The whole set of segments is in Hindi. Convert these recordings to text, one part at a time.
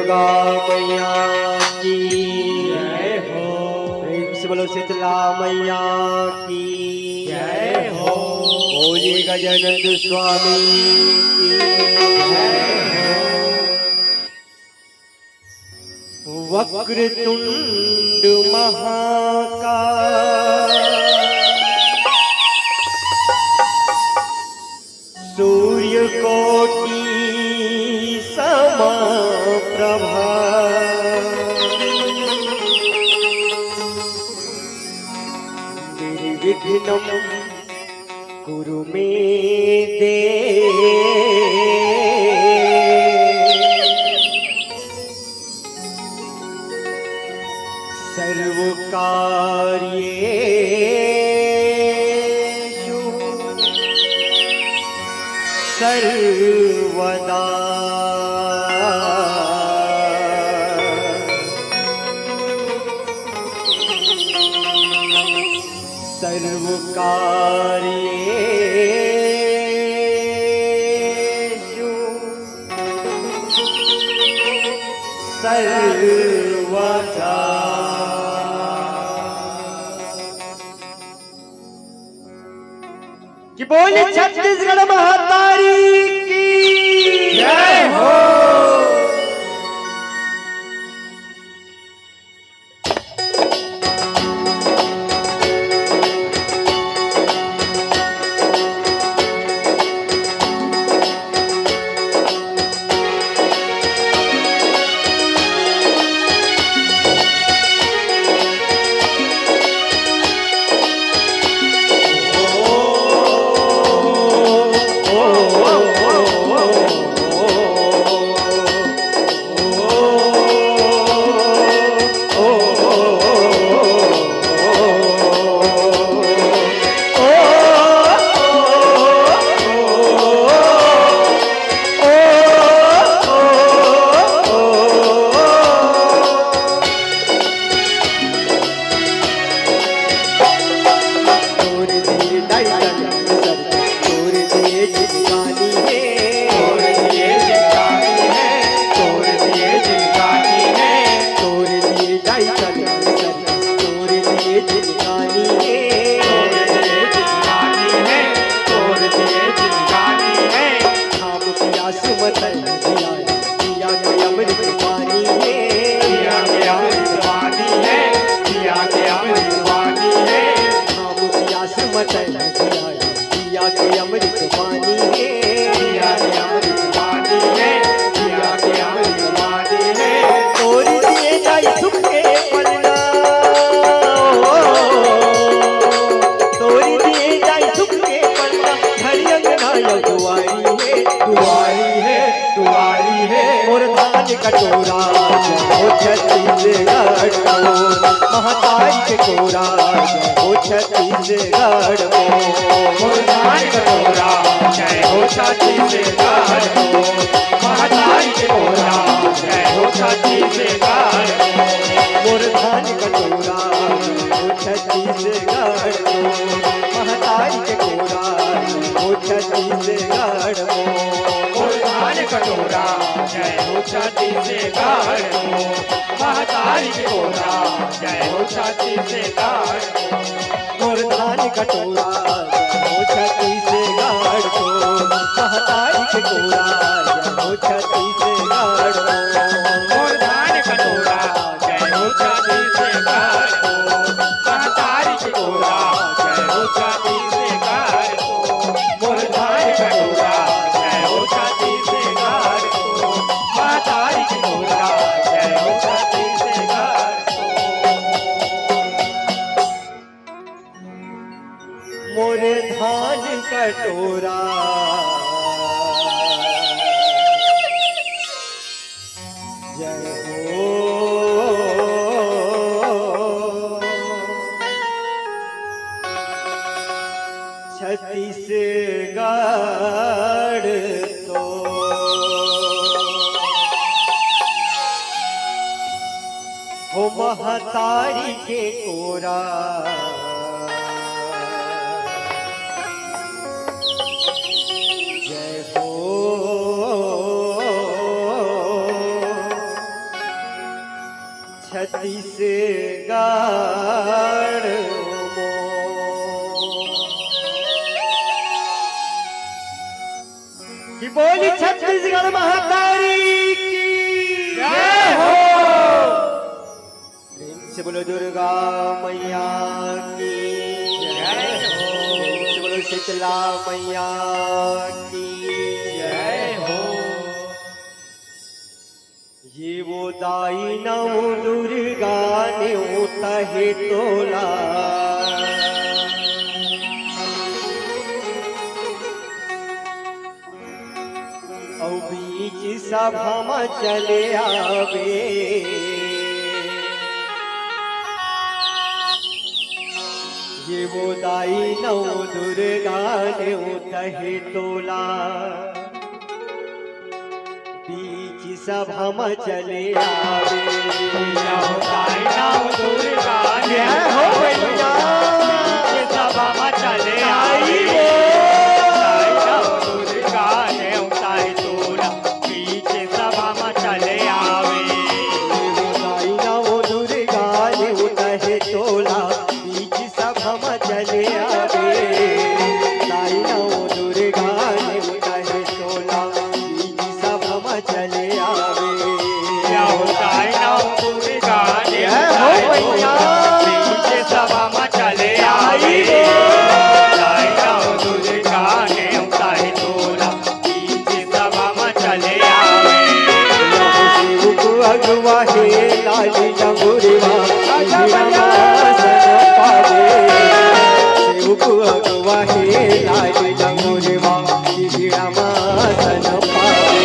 दुर्गा मैया की जय हो। प्रेम से बोलो शीतला मैया की जय हो। बोलिए गजानंद स्वामी की जय हो। वक्रतुंड महाकाय सूर्यकोटि समप्रभा निर्विघ्नं कुरु मे देव सर्वकार्येषु सर्वदा सर्वकार्येषु सर्वदा। कि बोले छत्तीसगढ़ महातारी की जय हो। कटोरा हो छत्तीसगढ़ को महातारी के कोरा हो छत्तीसगढ़ को मुर्दान कटोरा जय हो छत्तीसगढ़ को महातारी के कोरा जय हो छत्तीसगढ़ को मुर्दान कटोरा हो छत्तीसगढ़ को महातारी के कोरा हो छत्तीसगढ़ को मुर्दान कटोरा जय हो छत्तीसगढ़ को महातारी के कोरा जय हो छत्तीसगढ़ को मुर्दान कटोरा हो छत्तीसगढ़ को महातारी के कोरा हो छत्तीसगढ़ को मुर्दान कटोरा जय हो छत्तीसगढ़ को महातारी के कोरा जय हो छत्तीसगढ़ को मुर्दान कटोरा जय हो छत्तीसगढ़ को महातारी के कोरा जय हो छत्तीसगढ़ मोरे धान कटोरा जय हो। छत्तीसगढ़ तो हो महतारी के कोरा जय हो। छत्तीसगढ़ महातारी की जय हो। प्रेम से बोलो दुर्गा मैया की जय हो। प्रेम से बोलो शीतला मैया की जय हो। ये वो दाई नौ दुर्गा ने उतहे तोला औ बीच सभा में चले आवे ये वो दाई नौ दुर्गा ने उतहे तोला बीच सभा में चले आवे दाई नौ दुर्गा ने हो भैया बीच सभा में चले आई दाई नौ दुर्गा ने उतारे तोला बीच सभा में चले आवे दाई नौ दुर्गा ने उतहे तोला बीच सभा में चले आवे दाई नौ दुर्गा ने उतहे तोला बीच सभा में चले आवे दाई नौ दुर्गा ने हो भैया बीच सभा में चले आई दाई नौ दुर्गा ने उतारे तोला बीच सभा में चले आवे अगवा हे लाली डंगुरवा सन पावे सेवक अगवा हे लाली डंगुरवा सन पावे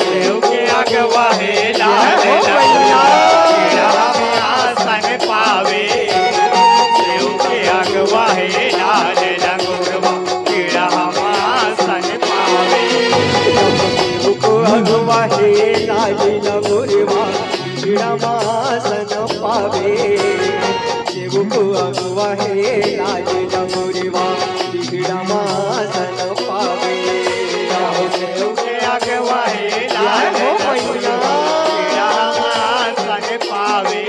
देव के अगवा है लाल आसन पावे देव के अगवा है लाल लंगुरवा कीड़ा आसन पावे सेवक अगवा हे लाली डंगुरवा सन पावे सेवक अगवा हे लाली डंगुरवा सन पावे देव के अगवा है लाल कीड़ा आसन पावे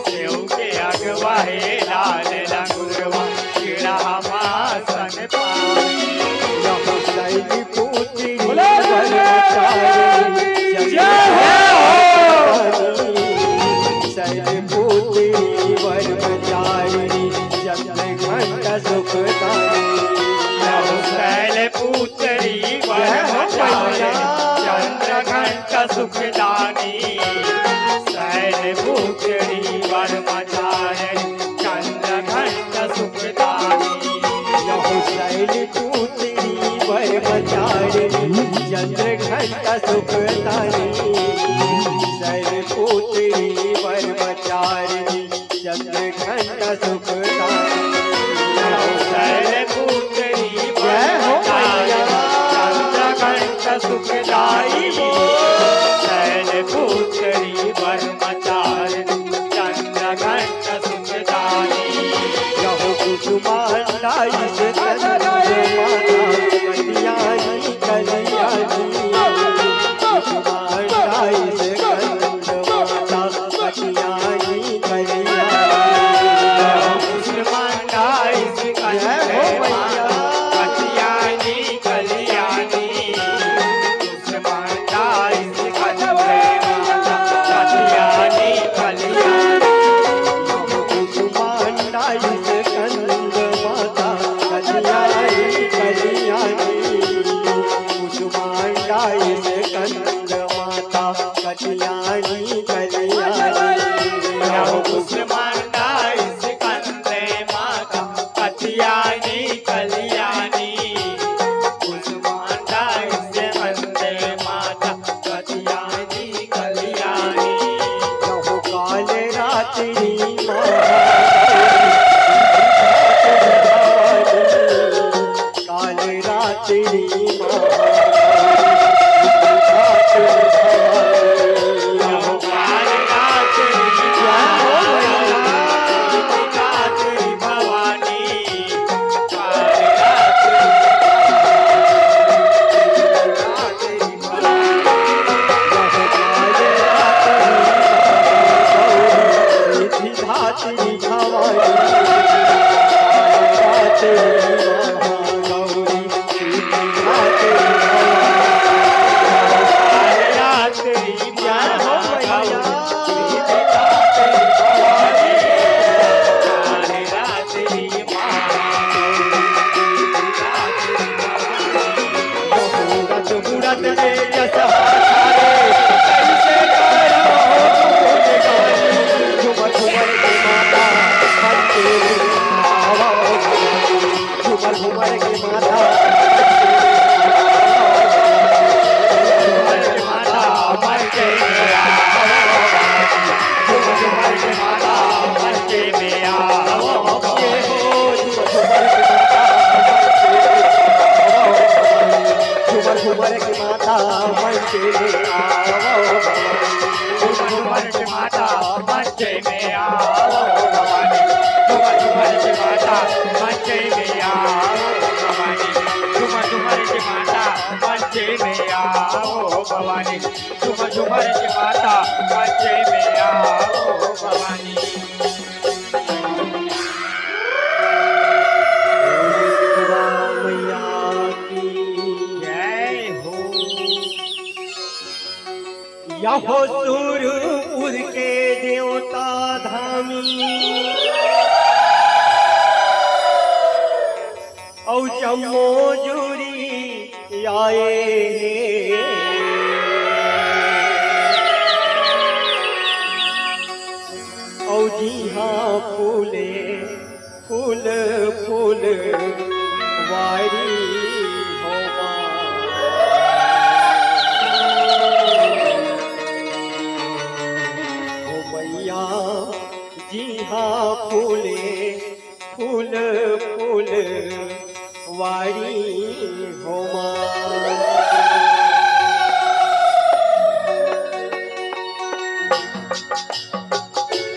देव के अगवा है लाल लंगुरवा कीड़ा आसन पावे शैली पुत्री बोलो शैली पुत्री ब्रह्मचारिणी चंद्र घंटा सुखदानी शैल पुत्री ब्रह्मचारिणी चंद्र घंटा सुखदानी शैल पुत्री ब्रह्मचारिणी चंद्र घंटा सुखदानी शैली पुत्री ब्रह्मचारिणी चंद्र घंटा सुखदानी शैल पुत्री ब्रह्मचारिणी चंद्र घंटा सुखदानी शैल पुत्री ब्रह्मचारिणी चंद्र घंटा सुखदाई शैल पुत्री ब्रह्मचारिणी चंद्र घंटा सुखदाई यहो कुसुमांडाई से कल्याणी कल्याणी कुसुमांडाई से कल्याणी कुसुमांडाई से कल्याणी कुसुमांडाई से कल्याणी कुसुमांडाई से कंद माता कल्याणी कुसुमांडाई से कंद माता कल्याणी कुसुमांडाई से कंदे माता कल्याणी कल्याणी कुसुमांडाई से कंदे माता कल्याणी कल्याणी काल रात्रि काल रात्रि धात्री भवानी धात्री महागौरी धात्री भवानी में आओ झूमर झूमर माता मंचे में आओ भवानी झूमर झूमर माता मंचे में आओ भवानी झूमर झूमर माता मंचे में आओ भवानी झूमर झूमर माता मंचे में आओ भवानी मैया की जय हो यहो सूरपुर के देवता धामी औ जम्मो जुरी आए औ जी हाँ फूले फूल फूल वारी होगा ओ मैया जी हाँ फूले फूल फूल वारी होमा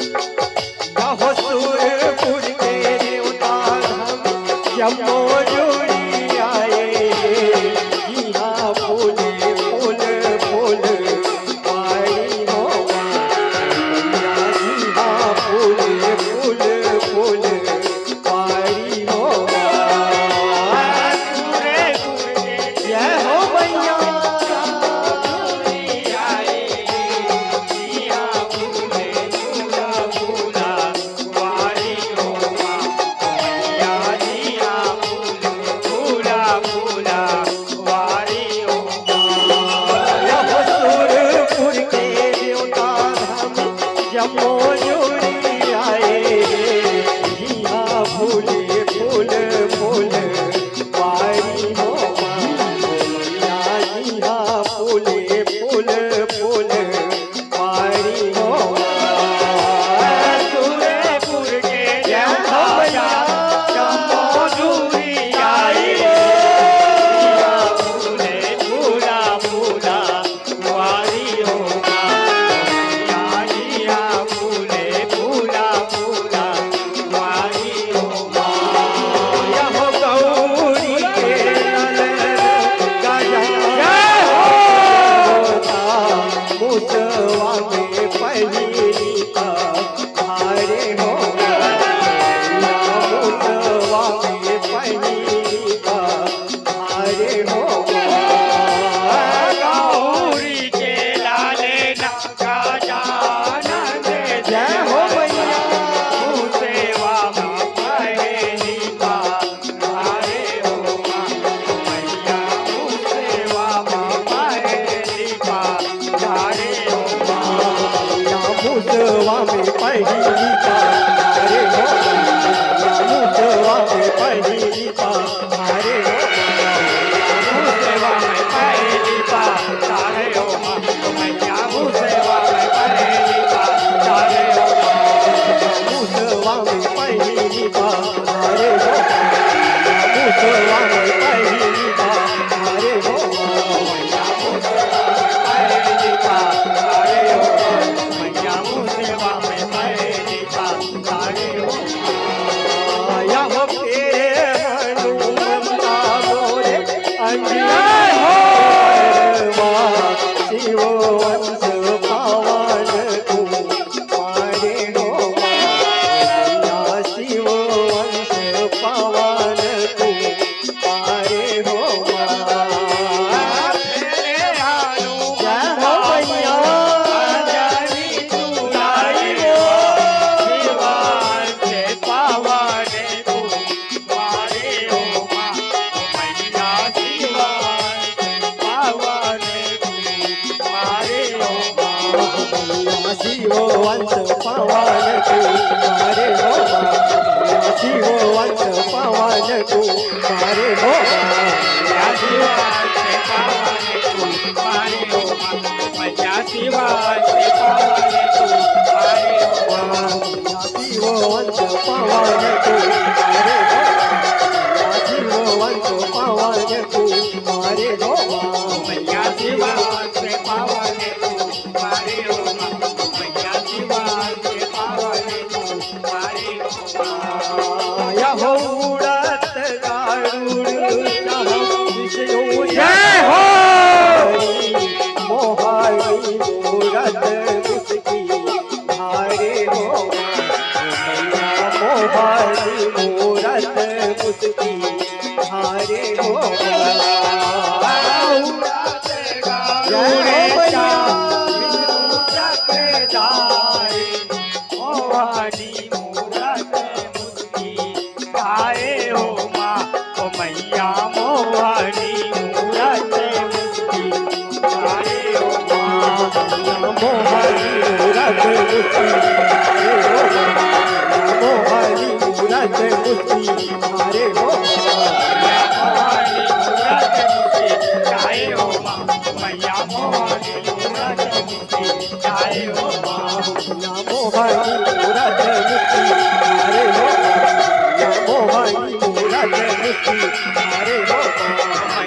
यहो सूरपुर के देवता धाम जम्मो जुड़ी आए जी हाँ फूले फूल फूल वारी होमा जी हाँ फूले फूल फूल वारी होमा जय हो मैया यहो सूरपुर के देवता धाम जम्मो जुड़ी आए जी हाँ फूले फूल फूल वारी होमा मैया जी हाँ फूले फूल फूल वारी होमा सूरपुर के जय हो मैया जम्मो जुड़ी आई फूले फूला फूला वारी होगा जिया फूले फूला फूला वारी होगा यहो गौरी के गजा मुसवा में पहली धारे हो मुसवा में पहली धारे हो गौरी के लाले नका जाना दे जय हो मैया सेवा में पहली धारे होगा मैया सेवा में पहली धारे होगा या मुसवा में पहली धारे हो मुसवा में पहली धारे हो सेवा में पहली धारे होगा मैया सेवा में पहली धारे होगा मुसवा में पहली धारे हो मुसवा में पहली धारे हो या हो तेरे हनुमंता मोरे अंजिया हो शिव वंश पावन तू मारे हो या शिव वंश पावन तू मारे हो जय हो मैया शिव वंश पवन कुमारे हो शिव वंश पवन कुमारे हो शिव वंश पवन कुमारे हो शिव वंश पवन कुमारे हो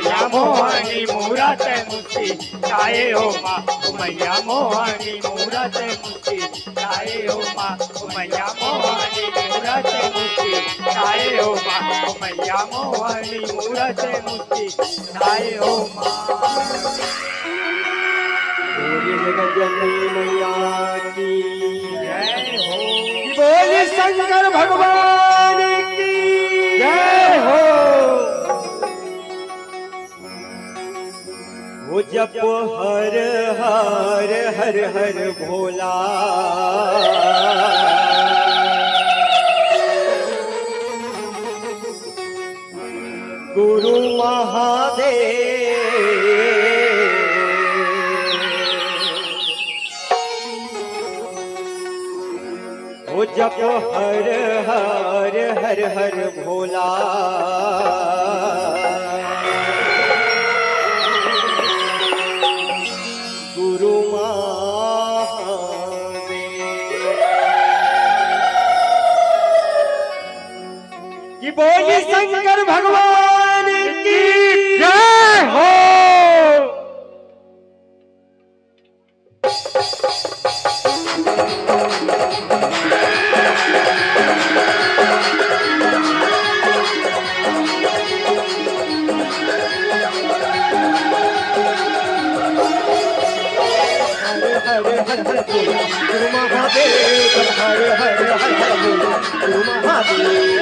मोहनी मूरत मुक्ति चाहे हो माँ मैया मोहनी मूरत मुक्ति चाहे हो माँ मैया मोहनी मूरत मुक्ति चाहे हो माँ मैया मोहनी मूरत मुक्ति चाहे हो माँ जननी मैया की जय हो बोले शंकर भगवान की जय हो। वो जप हर हर हर हर भोला गुरु महादेव। वो जप हर हर हर हर भोला गुरु महादेव। कि बोली शंकर भगवान की जय हो। गुरु महादेव हर हर हर हर बोला गुरु महादेव हर बोला गुरु महादेव जब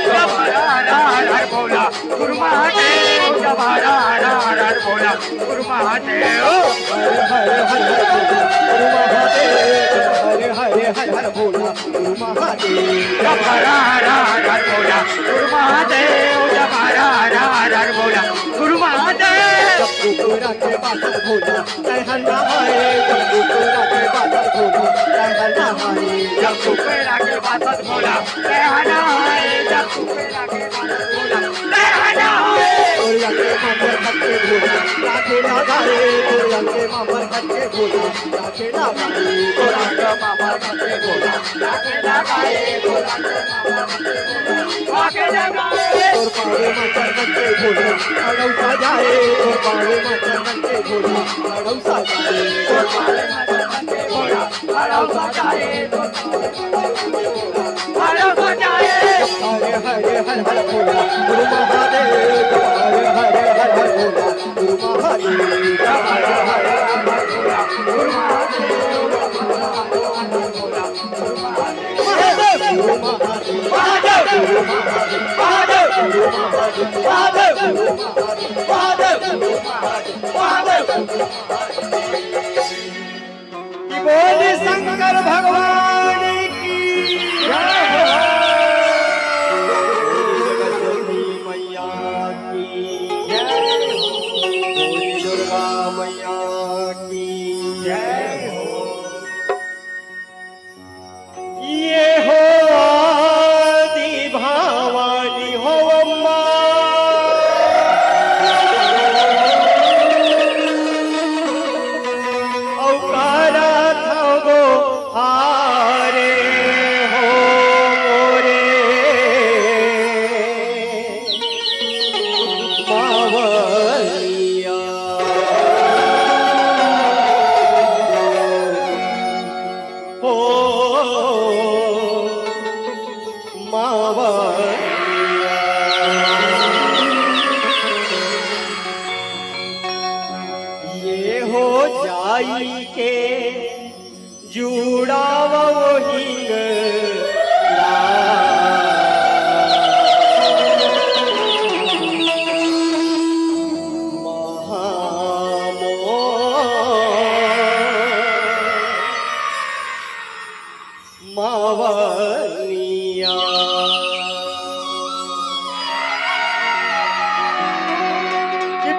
हर हर बोला गुरु महादेव हर हर हर हर गुरु महादेव हर हर हर बोला गुरु महादेव जब हर हर बोला गुरु महादेव जब हर हर बोला गुरु महादेव कुकुरा के बादल भोला जय हन्ना हरे कुकुरा के बादल भोला जय हन्ना हरे जब कुपेरा के बादल बोला जय हन्ना हरे जब कुपेरा के बादल बोला जय हन्ना हरे गोरिया के मामर खट्टे भोला लाखे लगाए गोरिया के मामर खट्टे भोला लाखे लगाए गोरा के मामर खट्टे बोला लाखे लगाए गोरा के मामर खट्टे बोला लाखे लगाए और पावे मचर खट्टे भोला अड़ौ सजाए और पावे मचर खट्टे भोला अड़ौ सजाए और पावे मचर खट्टे भोला अड़ौ सजाए अड़ौ सजाए हरे हरे हर हर भोला गुरु महादेव हरे हरे हर हर भोला गुरु महादेव हर हर बोला गुरु महादेव गुरु महादेव गुरु महादेव गुरु महादेव महादेव गुरु महादेव गुरु महादेव कि बोले शंकर भगवान की जय हो। जगदम्बी मैया की जय हो। बोले दुर्गा मैया की जय हो। ये हो आदि भवानी हो अम्मा औकारा था गो हारे हो।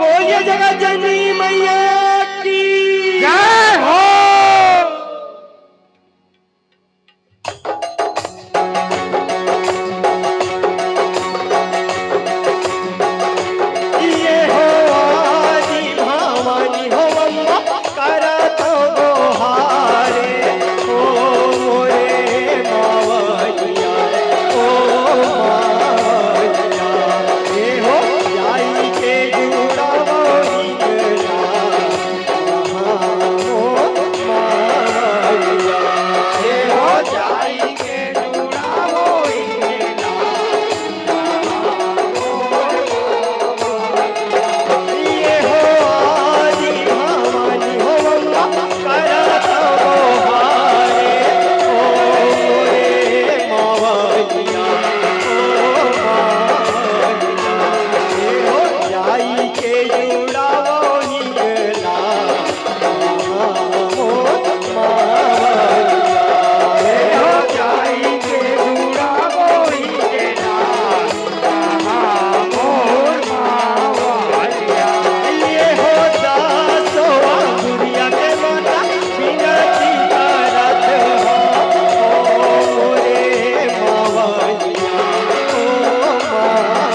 बोलिए जगत जननी मैया की जय हो। ये हो आदि भवानी हो अम्मा करत गोहारे ओ मोरे मावलिया ओ मावलिया ये हो जाई के जुड़ावो हिंगला मावलिया ये हो जाई के जुड़ावो हिंगला ये हो आदि भवानी हो अम्मा करत गोहारे ओ मोरे मावलिया ओ मावलिया ये हो जाई के जुड़ावो हिंगला मावलिया ये हो जाई के जुड़ावो हिंगला मोर मावलिया ये हो दासोआ दुनिया के माता बिनती करत हो ओ मोरे मावलिया ओ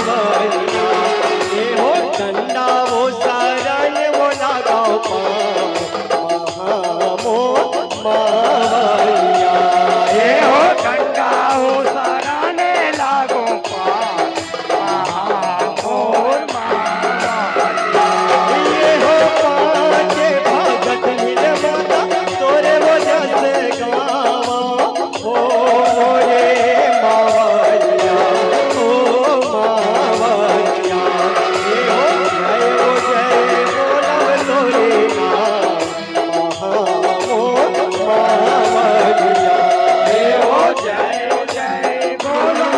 मावलिया ये हो डंडा वो शरण वो लगाओ मावलिया ये हो ठंडा हो सराने लागो पार मोर मावलिया ये हो पाँचे भगत मिल माता तोरे वजह से गावा ओ मोरे मावलिया ओ मावलिया ये हो जय बोलव तोरे नाम मावलिया ये हो जय जय बोलो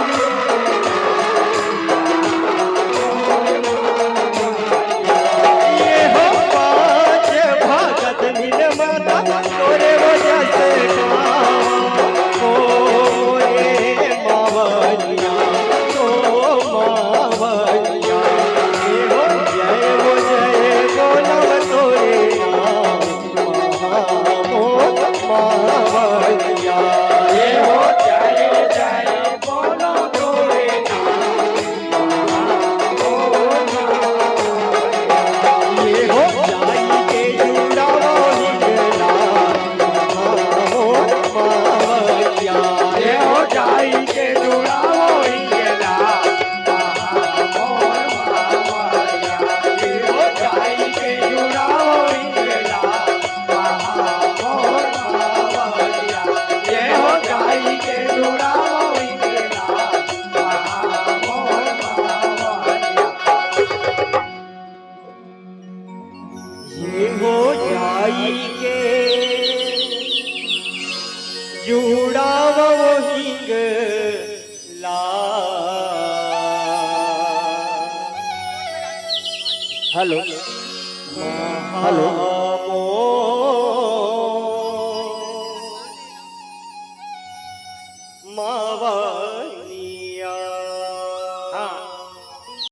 ये हो पाँच भगत मिल माता तोरे वजह से गावा ओ मोरे मावलिया ओ मावलिया ये हो जय बोलव तोरे नाम मावलिया ये हो जय जय बोलो तोरे ये हो जाई के जुड़ावो हिंगला मावलिया ये हो जाई के जुड़ावो हिंगला मोर मावलिया ये हो जाई के जुड़ावो हिंगला मोर मावलिया ये हो जाई के जुड़ावो हिंगला मोर मावलिया ये हो जाई के जुड़ावो हिंगला हेलो हेलो